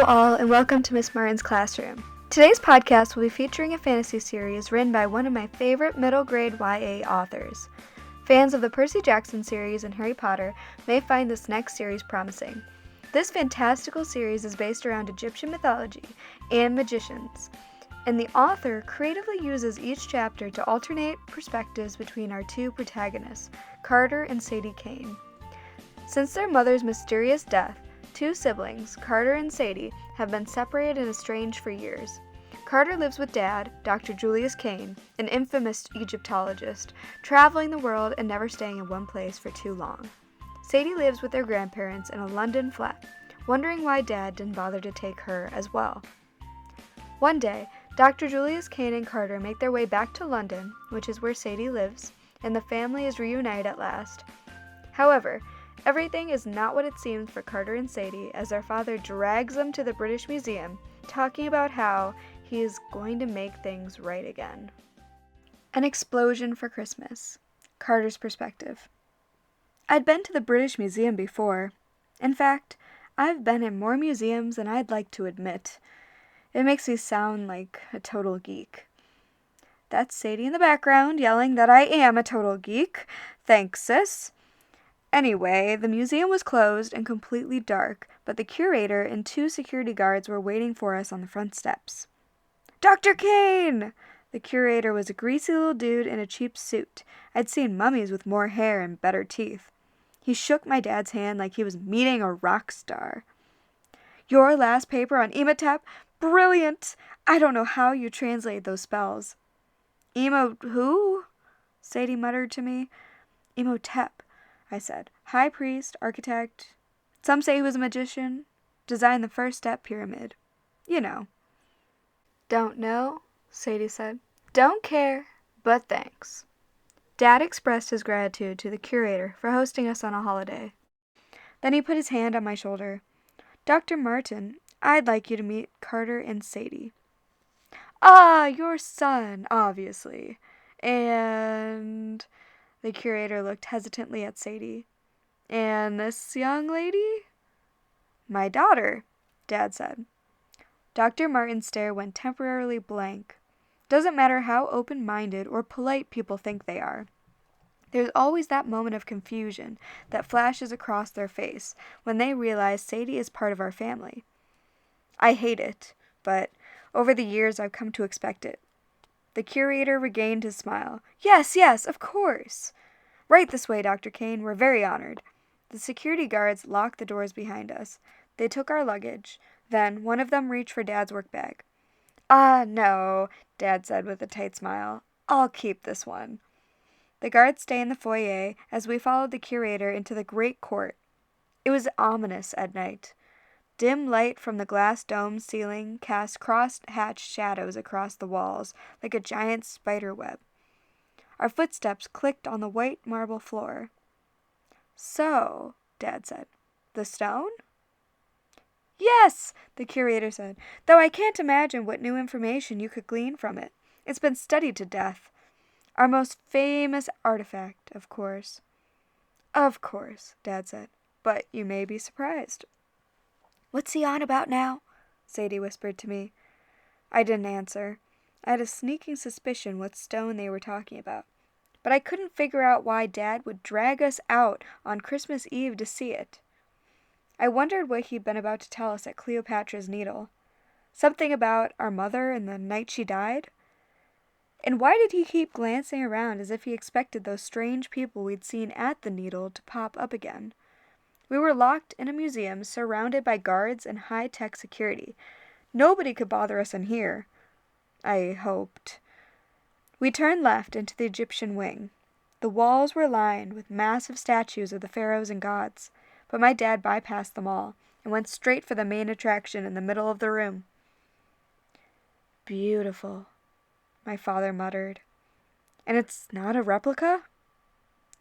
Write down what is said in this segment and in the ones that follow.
Hello all, and welcome to Miss Martin's Classroom. Today's podcast will be featuring a fantasy series written by one of my favorite middle grade YA authors. Fans of the Percy Jackson series and Harry Potter may find this next series promising. This fantastical series is based around Egyptian mythology and magicians, and the author creatively uses each chapter to alternate perspectives between our two protagonists, Carter and Sadie Kane. Since their mother's mysterious death, two siblings, Carter and Sadie, have been separated and estranged for years. Carter lives with Dad, Dr. Julius Kane, an infamous Egyptologist, traveling the world and never staying in one place for too long. Sadie lives with their grandparents in a London flat, wondering why Dad didn't bother to take her as well. One day, Dr. Julius Kane and Carter make their way back to London, which is where Sadie lives, and the family is reunited at last. However, everything is not what it seems for Carter and Sadie as their father drags them to the British Museum, talking about how he is going to make things right again. An explosion for Christmas. Carter's perspective. I'd been to the British Museum before. In fact, I've been in more museums than I'd like to admit. It makes me sound like a total geek. That's Sadie in the background yelling that I am a total geek. Thanks, sis. Anyway, the museum was closed and completely dark, but the curator and two security guards were waiting for us on the front steps. Dr. Kane! The curator was a greasy little dude in a cheap suit. I'd seen mummies with more hair and better teeth. He shook my dad's hand like he was meeting a rock star. Your last paper on Imhotep? Brilliant! I don't know how you translate those spells. Who? Sadie muttered to me. Imhotep, I said. High priest, architect. Some say he was a magician. Designed the first step pyramid. You know. Don't know, Sadie said. Don't care, but thanks. Dad expressed his gratitude to the curator for hosting us on a holiday. Then he put his hand on my shoulder. Dr. Martin, I'd like you to meet Carter and Sadie. Ah, your son, obviously. And... The curator looked hesitantly at Sadie. And this young lady? My daughter, Dad said. Dr. Martin's stare went temporarily blank. Doesn't matter how open-minded or polite people think they are. There's always that moment of confusion that flashes across their face when they realize Sadie is part of our family. I hate it, but over the years I've come to expect it. The curator regained his smile. Yes, of course. Right this way, Dr. Kane. We're very honored. The security guards locked the doors behind us. They took our luggage. Then one of them reached for Dad's work bag. Ah, no, Dad said with a tight smile. I'll keep this one. The guards stayed in the foyer as we followed the curator into the great court. It was ominous at night. Dim light from the glass dome ceiling cast cross-hatched shadows across the walls like a giant spider web. Our footsteps clicked on the white marble floor. So, Dad said, the stone? Yes, the curator said, though I can't imagine what new information you could glean from it. It's been studied to death. Our most famous artifact, of course. Of course, Dad said, but you may be surprised. What's he on about now? Sadie whispered to me. I didn't answer. I had a sneaking suspicion what stone they were talking about, but I couldn't figure out why Dad would drag us out on Christmas Eve to see it. I wondered what he'd been about to tell us at Cleopatra's Needle. Something about our mother and the night she died? And why did he keep glancing around as if he expected those strange people we'd seen at the Needle to pop up again? We were locked in a museum surrounded by guards and high-tech security. Nobody could bother us in here. I hoped. We turned left into the Egyptian wing. The walls were lined with massive statues of the pharaohs and gods, but my dad bypassed them all and went straight for the main attraction in the middle of the room. Beautiful, my father muttered. And it's not a replica?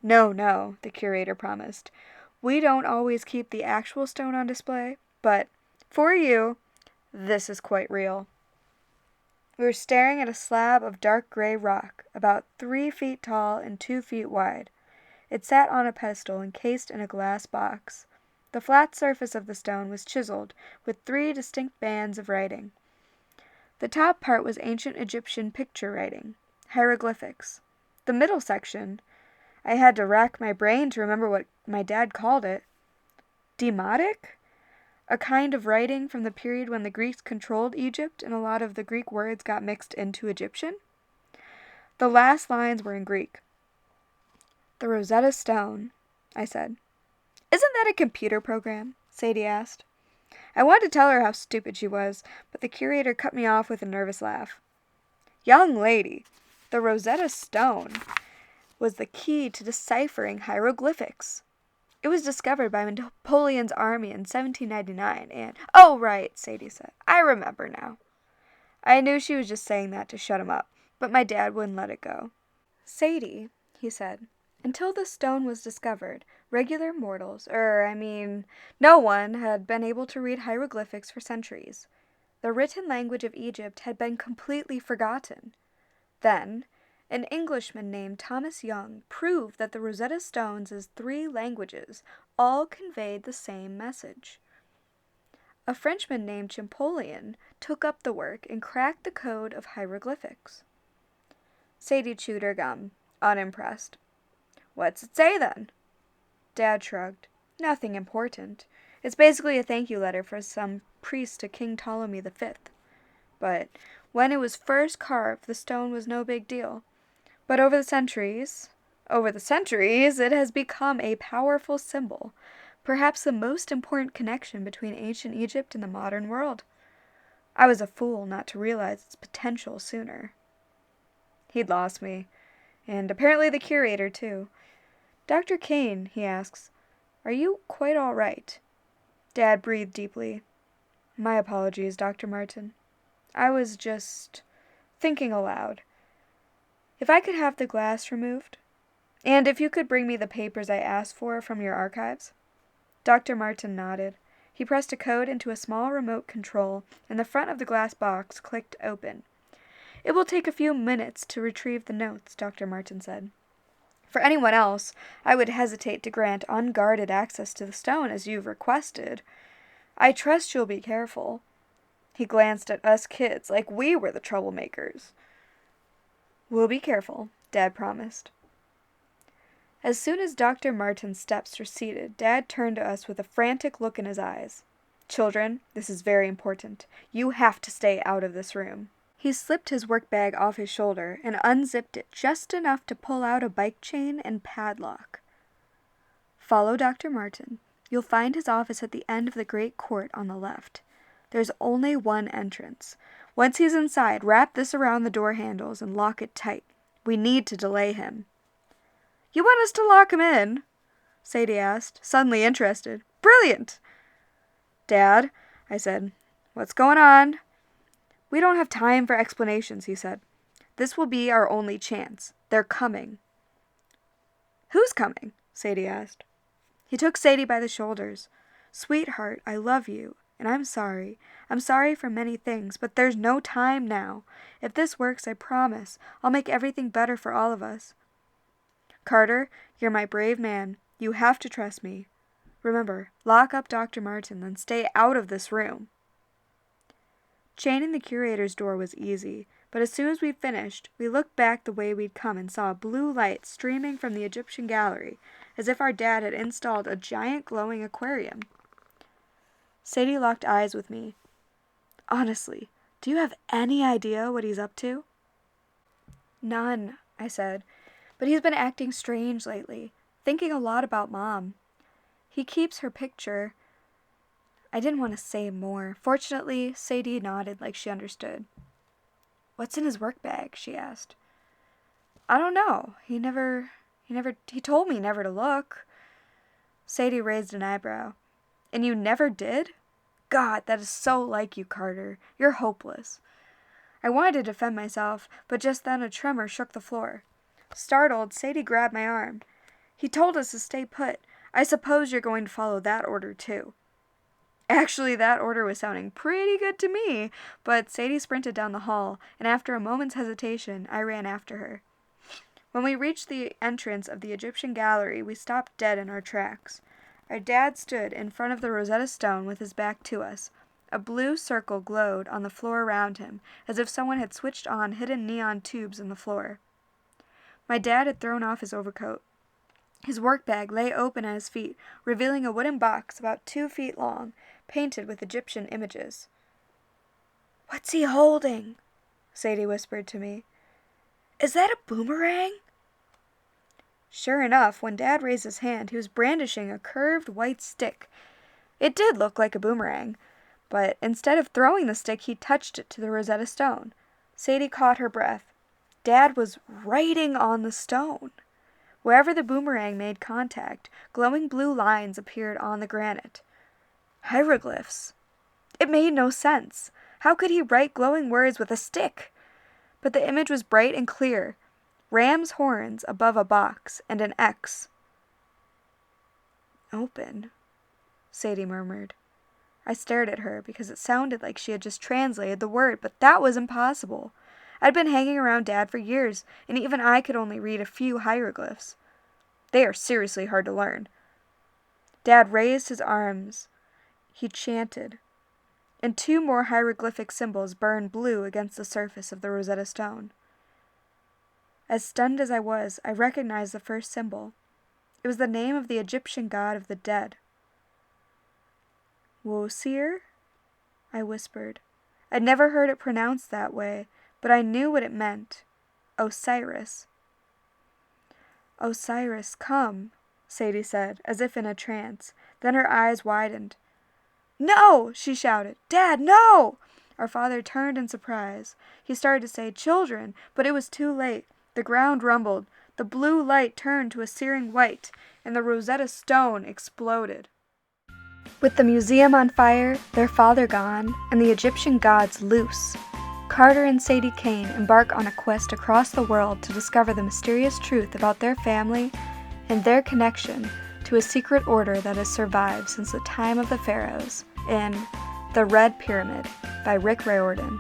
No, the curator promised. We don't always keep the actual stone on display, but for you, this is quite real. We were staring at a slab of dark gray rock, about 3 feet tall and 2 feet wide. It sat on a pedestal encased in a glass box. The flat surface of the stone was chiseled with 3 distinct bands of writing. The top part was ancient Egyptian picture writing, hieroglyphics. The middle section, I had to rack my brain to remember what my dad called it. Demotic? A kind of writing from the period when the Greeks controlled Egypt and a lot of the Greek words got mixed into Egyptian. The last lines were in Greek. "The Rosetta Stone," I said. "Isn't that a computer program?" Sadie asked. I wanted to tell her how stupid she was, but the curator cut me off with a nervous laugh. "Young lady, the Rosetta Stone was the key to deciphering hieroglyphics. It was discovered by Napoleon's army in 1799 and—" "Oh, right," Sadie said. "I remember now." I knew she was just saying that to shut him up, but my dad wouldn't let it go. "Sadie," he said, "until the stone was discovered, regular mortals, no one had been able to read hieroglyphics for centuries. The written language of Egypt had been completely forgotten. Then, an Englishman named Thomas Young proved that the Rosetta Stones' 3 languages all conveyed the same message. A Frenchman named Champollion took up the work and cracked the code of hieroglyphics." Sadie chewed her gum, unimpressed. "What's it say, then?" Dad shrugged. "Nothing important. It's basically a thank you letter for some priest to King Ptolemy V. But when it was first carved, the stone was no big deal. But over the centuries, it has become a powerful symbol, perhaps the most important connection between ancient Egypt and the modern world. I was a fool not to realize its potential sooner." He'd lost me, and apparently the curator, too. "Dr. Kane," he asks, "are you quite all right?" Dad breathed deeply. "My apologies, Dr. Martin. I was just thinking aloud. If I could have the glass removed, and if you could bring me the papers I asked for from your archives." Dr. Martin nodded. He pressed a code into a small remote control, and the front of the glass box clicked open. "It will take a few minutes to retrieve the notes," Dr. Martin said. "For anyone else, I would hesitate to grant unguarded access to the stone as you've requested. I trust you'll be careful." He glanced at us kids like we were the troublemakers. "We'll be careful," Dad promised. As soon as Dr. Martin's steps receded, Dad turned to us with a frantic look in his eyes. "Children, this is very important. You have to stay out of this room." He slipped his work bag off his shoulder and unzipped it just enough to pull out a bike chain and padlock. "Follow Dr. Martin. You'll find his office at the end of the great court on the left. There's only one entrance. Once he's inside, wrap this around the door handles and lock it tight. We need to delay him." "You want us to lock him in?" Sadie asked, suddenly interested. "Brilliant!" "Dad," I said, "what's going on?" "We don't have time for explanations," he said. "This will be our only chance. They're coming." "Who's coming?" Sadie asked. He took Sadie by the shoulders. "Sweetheart, I love you, and I'm sorry. I'm sorry for many things, but there's no time now. If this works, I promise, I'll make everything better for all of us. Carter, you're my brave man. You have to trust me. Remember, lock up Dr. Martin, then stay out of this room." Chaining the curator's door was easy, but as soon as we'd finished, we looked back the way we'd come and saw a blue light streaming from the Egyptian gallery, as if our dad had installed a giant glowing aquarium. Sadie locked eyes with me. "Honestly, do you have any idea what he's up to?" "None," I said, "but he's been acting strange lately, thinking a lot about Mom. He keeps her picture." I didn't want to say more. Fortunately, Sadie nodded like she understood. "What's in his work bag?" she asked. "I don't know. He told me never to look." Sadie raised an eyebrow. "And you never did? God, that is so like you, Carter. You're hopeless." I wanted to defend myself, but just then a tremor shook the floor. Startled, Sadie grabbed my arm. "He told us to stay put. I suppose you're going to follow that order, too." Actually, that order was sounding pretty good to me, but Sadie sprinted down the hall, and after a moment's hesitation, I ran after her. When we reached the entrance of the Egyptian gallery, we stopped dead in our tracks. Our dad stood in front of the Rosetta Stone with his back to us. A blue circle glowed on the floor around him, as if someone had switched on hidden neon tubes in the floor. My dad had thrown off his overcoat. His work bag lay open at his feet, revealing a wooden box about 2 feet long, painted with Egyptian images. "What's he holding?" Sadie whispered to me. "Is that a boomerang?" Sure enough, when Dad raised his hand, he was brandishing a curved white stick. It did look like a boomerang, but instead of throwing the stick, he touched it to the Rosetta Stone. Sadie caught her breath. Dad was writing on the stone. Wherever the boomerang made contact, glowing blue lines appeared on the granite. Hieroglyphs. It made no sense. How could he write glowing words with a stick? But the image was bright and clear. Ram's horns above a box, and an X. "Open," Sadie murmured. I stared at her because it sounded like she had just translated the word, but that was impossible. I'd been hanging around Dad for years, and even I could only read a few hieroglyphs. They are seriously hard to learn. Dad raised his arms. He chanted, and 2 more hieroglyphic symbols burned blue against the surface of the Rosetta Stone. As stunned as I was, I recognized the first symbol. It was the name of the Egyptian god of the dead. "Wosir?" I whispered. I'd never heard it pronounced that way, but I knew what it meant. Osiris. "Osiris, come," Sadie said, as if in a trance. Then her eyes widened. "No!" she shouted. "Dad, no!" Our father turned in surprise. He started to say, "Children," but it was too late. The ground rumbled, the blue light turned to a searing white, and the Rosetta Stone exploded. With the museum on fire, their father gone, and the Egyptian gods loose, Carter and Sadie Kane embark on a quest across the world to discover the mysterious truth about their family and their connection to a secret order that has survived since the time of the pharaohs in The Red Pyramid by Rick Riordan.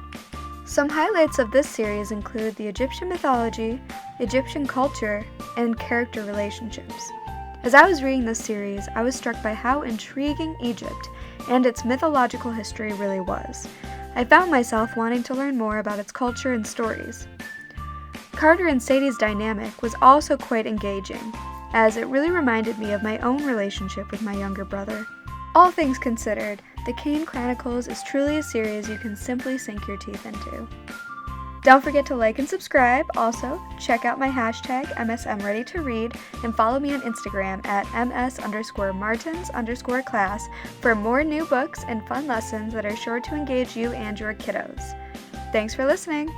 Some highlights of this series include the Egyptian mythology, Egyptian culture, and character relationships. As I was reading this series, I was struck by how intriguing Egypt and its mythological history really was. I found myself wanting to learn more about its culture and stories. Carter and Sadie's dynamic was also quite engaging, as it really reminded me of my own relationship with my younger brother. All things considered, The Kane Chronicles is truly a series you can simply sink your teeth into. Don't forget to like and subscribe. Also, check out my hashtag MSMReadyToRead and follow me on Instagram at ms_martins_class for more new books and fun lessons that are sure to engage you and your kiddos. Thanks for listening!